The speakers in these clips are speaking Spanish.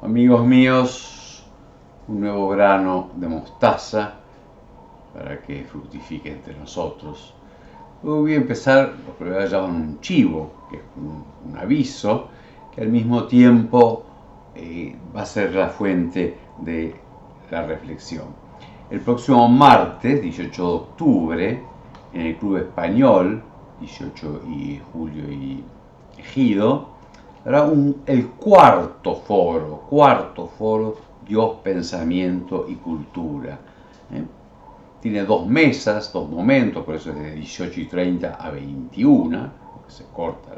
Amigos míos, un nuevo grano de mostaza para que fructifique entre nosotros. Luego voy a empezar lo que llaman un chivo, que es un aviso, que al mismo tiempo va a ser la fuente de la reflexión. El próximo martes, 18 de octubre, en el Club Español, 18 y Julio y Ejido, habrá el cuarto foro, Dios, Pensamiento y Cultura. Tiene dos mesas, dos momentos, por eso es de 18:30 a 21, porque se corta a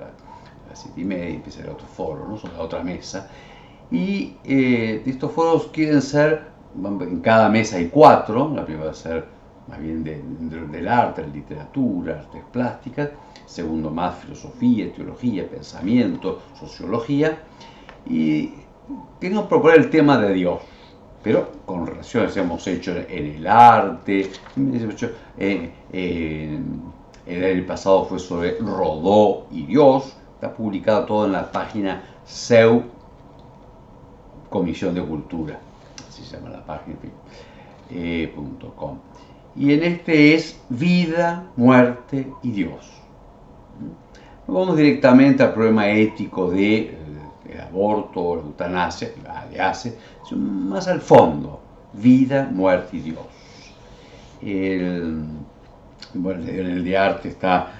las 7:30 y empieza el otro foro, ¿no? Son la otra mesa. Y estos foros quieren ser, en cada mesa hay 4, la primera va a ser más bien del arte, la literatura, artes plásticas, segundo más filosofía, teología, pensamiento, sociología, y tengo que proponer el tema de Dios, pero con relaciones hemos hecho en el arte, el año pasado fue sobre Rodó y Dios, está publicado todo en la página SEU Comisión de Cultura, así se llama la página, .com. Y en este es Vida, Muerte y Dios. No vamos directamente al problema ético de el aborto o la eutanasia, que nadie hace, sino más al fondo, vida, muerte y Dios. Bueno, en el de arte está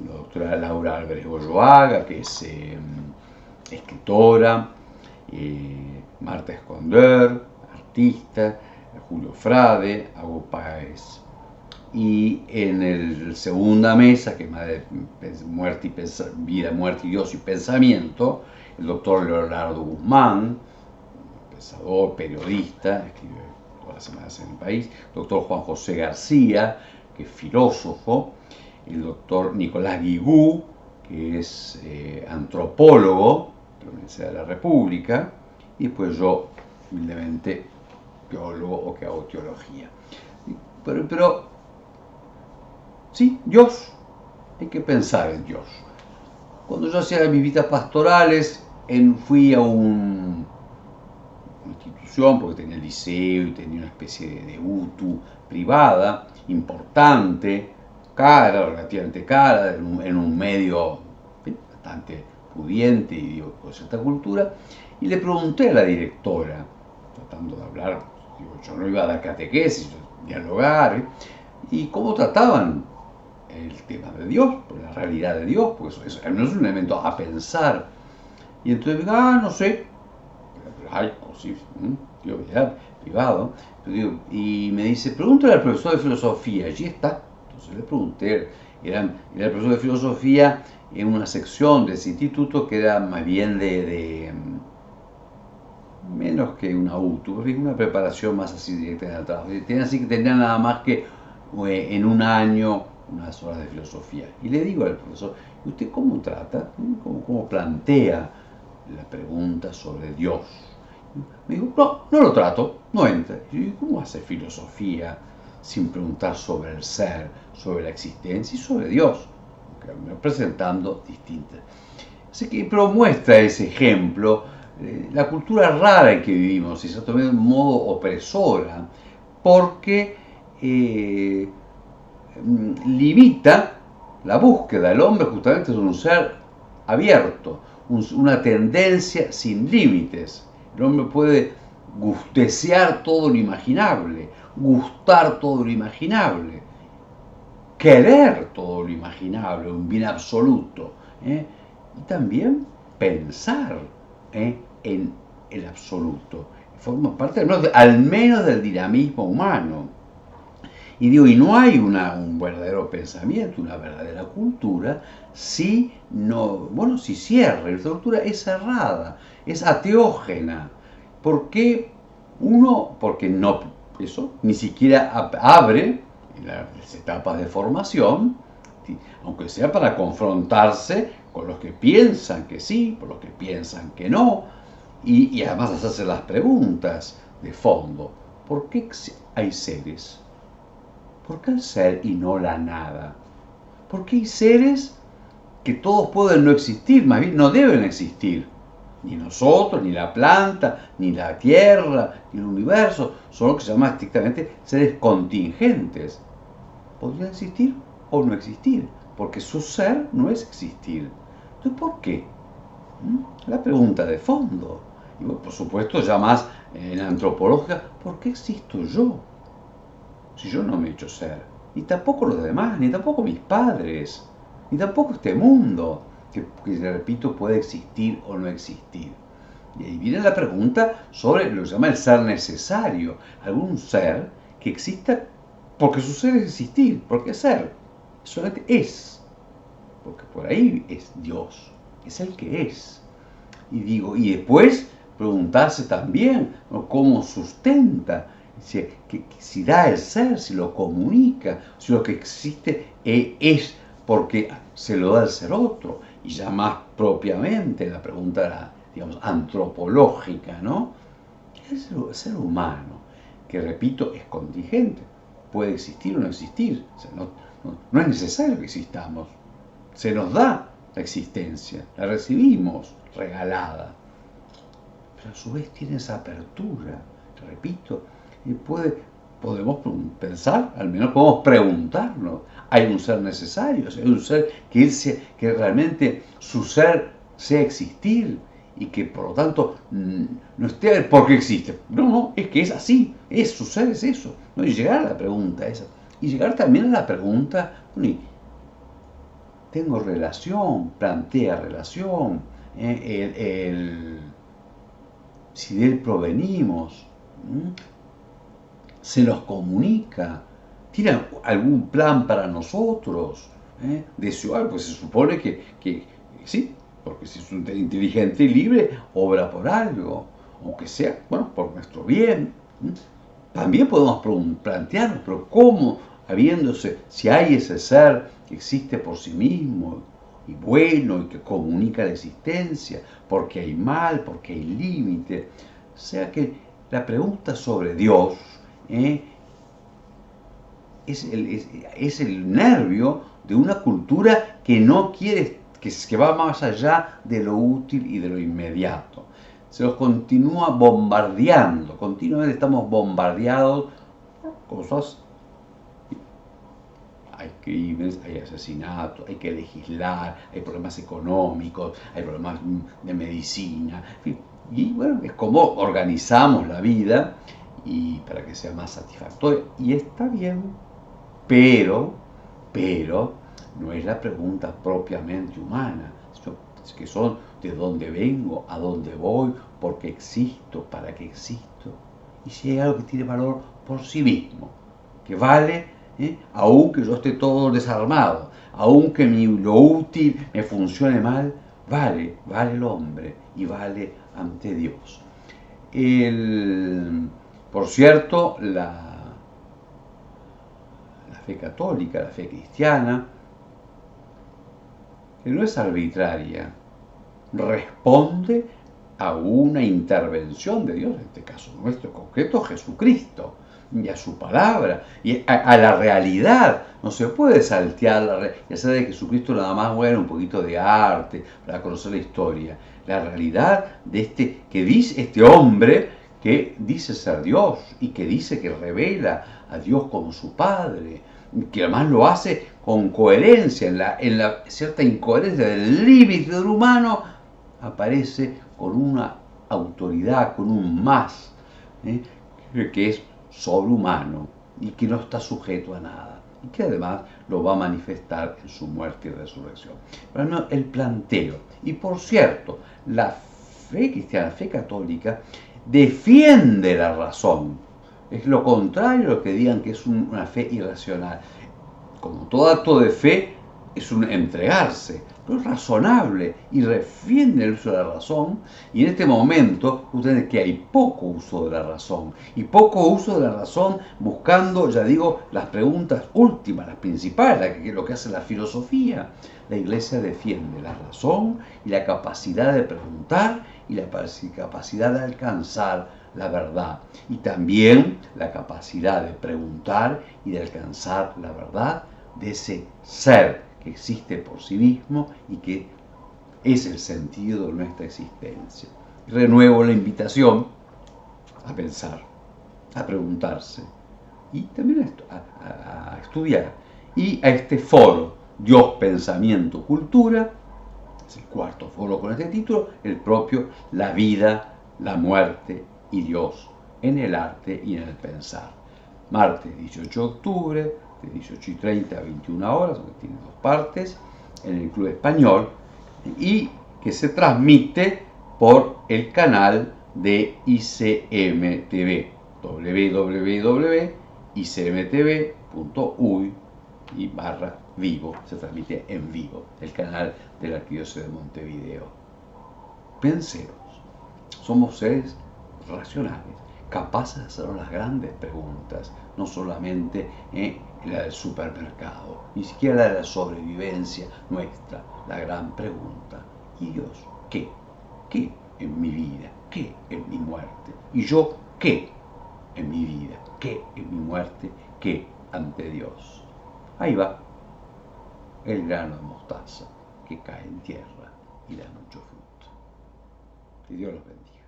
la doctora Laura Álvarez Golloaga, que es escritora, Marta Esconder, artista, Julio Frade, Agustín Páez. Y en la segunda mesa, que es más de vida, muerte y Dios y pensamiento, el doctor Leonardo Guzmán, pensador, periodista, escribe todas las semanas en El País, el doctor Juan José García, que es filósofo, el doctor Nicolás Guigú, que es antropólogo de la Universidad de la República, y después yo, humildemente, teólogo o que hago teología. Pero sí, Dios, hay que pensar en Dios. Cuando yo hacía mis visitas pastorales, fui a una institución, porque tenía el liceo y tenía una especie de UTU privada, importante, cara, relativamente cara, en un medio bastante pudiente y con cierta cultura, y le pregunté a la directora, tratando de hablar, yo no iba a dar catequesis, dialogar, y cómo trataban el tema de Dios, la realidad de Dios, porque eso no es un elemento a pensar. Y entonces digo, no sé, pero hay sí, Dios privado. Y me dice, pregúntale al profesor de filosofía, allí está. Entonces le pregunté, era el profesor de filosofía en una sección de ese instituto que era más bien de menos que una UTU, una preparación más así directa en el trabajo. Tenía nada más que en un año unas horas de filosofía. Y le digo al profesor, ¿usted cómo trata? ¿Cómo plantea la pregunta sobre Dios? Me dijo, no lo trato, no entra. Y yo digo, ¿cómo hace filosofía sin preguntar sobre el ser, sobre la existencia y sobre Dios? Presentando distintas. Así que, pero muestra ese ejemplo, la cultura rara en que vivimos, y se toma de un modo opresora, porque limita la búsqueda. El hombre justamente es un ser abierto, una tendencia sin límites. El hombre puede desear todo lo imaginable, gustar todo lo imaginable, querer todo lo imaginable, un bien absoluto, y también pensar en el absoluto. Forma parte al menos del dinamismo humano. Y digo, y no hay un verdadero pensamiento, una verdadera cultura, si cierra. La cultura es cerrada, es ateógena. ¿Por qué? Porque no, eso ni siquiera abre las etapas de formación, aunque sea para confrontarse con los que piensan que sí, por los que piensan que no, y además hacerse las preguntas de fondo. ¿Por qué hay seres? ¿Por qué el ser y no la nada? ¿Por qué hay seres que todos pueden no existir, más bien no deben existir? Ni nosotros, ni la planta, ni la Tierra, ni el universo, son lo que se llama estrictamente seres contingentes. Podrían existir o no existir, porque su ser no es existir. Entonces, ¿por qué? La pregunta de fondo. Y por supuesto, ya más en antropología, ¿por qué existo yo? Si yo no me he hecho ser, ni tampoco los demás, ni tampoco mis padres, ni tampoco este mundo, que repito, puede existir o no existir. Y ahí viene la pregunta sobre lo que se llama el ser necesario. Algún ser que exista porque su ser es existir, porque es ser, solamente es. Porque por ahí es Dios, es el que es. Y digo, y después preguntarse también, ¿no?, cómo sustenta, si da el ser, si lo comunica, si lo que existe es porque se lo da el ser otro. Y ya más propiamente la pregunta era, digamos, antropológica, ¿no? ¿Qué es el ser humano? Que repito, es contingente, puede existir o no existir, o sea, no es necesario que existamos, se nos da la existencia, la recibimos regalada, pero a su vez tiene esa apertura, repito, y podemos pensar, al menos podemos preguntarnos, ¿hay un ser necesario? ¿Hay un ser que realmente su ser sea existir y que por lo tanto no esté porque existe? No, es que es así, su ser es eso. ¿No? Y llegar a la pregunta esa, y llegar también a la pregunta, bueno, tengo relación, plantea relación, si de él provenimos, se nos comunica, tiene algún plan para nosotros, desear, pues se supone que sí, porque si es un inteligente y libre, obra por algo, aunque sea, bueno, por nuestro bien. También podemos plantearnos, pero ¿cómo? Habiéndose, si hay ese ser que existe por sí mismo y bueno y que comunica la existencia, porque hay mal, porque hay límite. O sea que la pregunta sobre Dios es el nervio de una cultura que no quiere, que va más allá de lo útil y de lo inmediato. Se los continúa bombardeando, continuamente estamos bombardeados por cosas. Hay crímenes, hay asesinatos, hay que legislar, hay problemas económicos, hay problemas de medicina, en fin. Y bueno, es como organizamos la vida y para que sea más satisfactoria. Y está bien, pero no es la pregunta propiamente humana, que son de dónde vengo, a dónde voy, por qué existo, para qué existo. Y si hay algo que tiene valor por sí mismo, que vale, aunque yo esté todo desarmado, aunque lo útil me funcione mal, vale el hombre y vale ante Dios. Por cierto, la fe católica, la fe cristiana, que no es arbitraria, responde a una intervención de Dios, en este caso nuestro concreto, Jesucristo, y a su palabra, y a la realidad. No se puede saltear la realidad, ya sea de Jesucristo nada más, bueno, un poquito de arte para conocer la historia. La realidad de este hombre que dice ser Dios y que dice que revela a Dios como su Padre, que además lo hace con coherencia, en la cierta incoherencia del límite del humano, aparece con una autoridad, con un más, que es sobrehumano y que no está sujeto a nada, y que además lo va a manifestar en su muerte y resurrección. Pero no, el planteo, y por cierto, la fe cristiana, la fe católica, defiende la razón. Es lo contrario a lo que digan que es una fe irracional. Como todo acto de fe, es un entregarse, pero es razonable y defiende el uso de la razón. Y en este momento, ustedes que hay poco uso de la razón, y poco uso de la razón buscando, ya digo, las preguntas últimas, las principales, lo que hace la filosofía. La Iglesia defiende la razón y la capacidad de preguntar y la capacidad de alcanzar la verdad, y también la capacidad de preguntar y de alcanzar la verdad de ese ser que existe por sí mismo y que es el sentido de nuestra existencia. Renuevo la invitación a pensar, a preguntarse y también a estudiar. Y a este foro, Dios, Pensamiento, Cultura, es el cuarto foro con este título, el propio La vida, la muerte y Dios en el arte y en el pensar. Martes 18 de octubre, de 18:30 a 21 horas, que tiene dos partes, en el Club Español, y que se transmite por el canal de ICMTV, www.icmtv.uy y /vivo, se transmite en vivo, el canal de la Arquidiócesis de Montevideo. Pensemos, somos seres racionales, capaces de hacernos las grandes preguntas, no solamente la del supermercado, ni siquiera la de la sobrevivencia nuestra, la gran pregunta. ¿Y Dios qué? ¿Qué en mi vida? ¿Qué en mi muerte? ¿Y yo qué en mi vida? ¿Qué en mi muerte? ¿Qué ante Dios? Ahí va el grano de mostaza que cae en tierra y da mucho fruto. Que Dios los bendiga.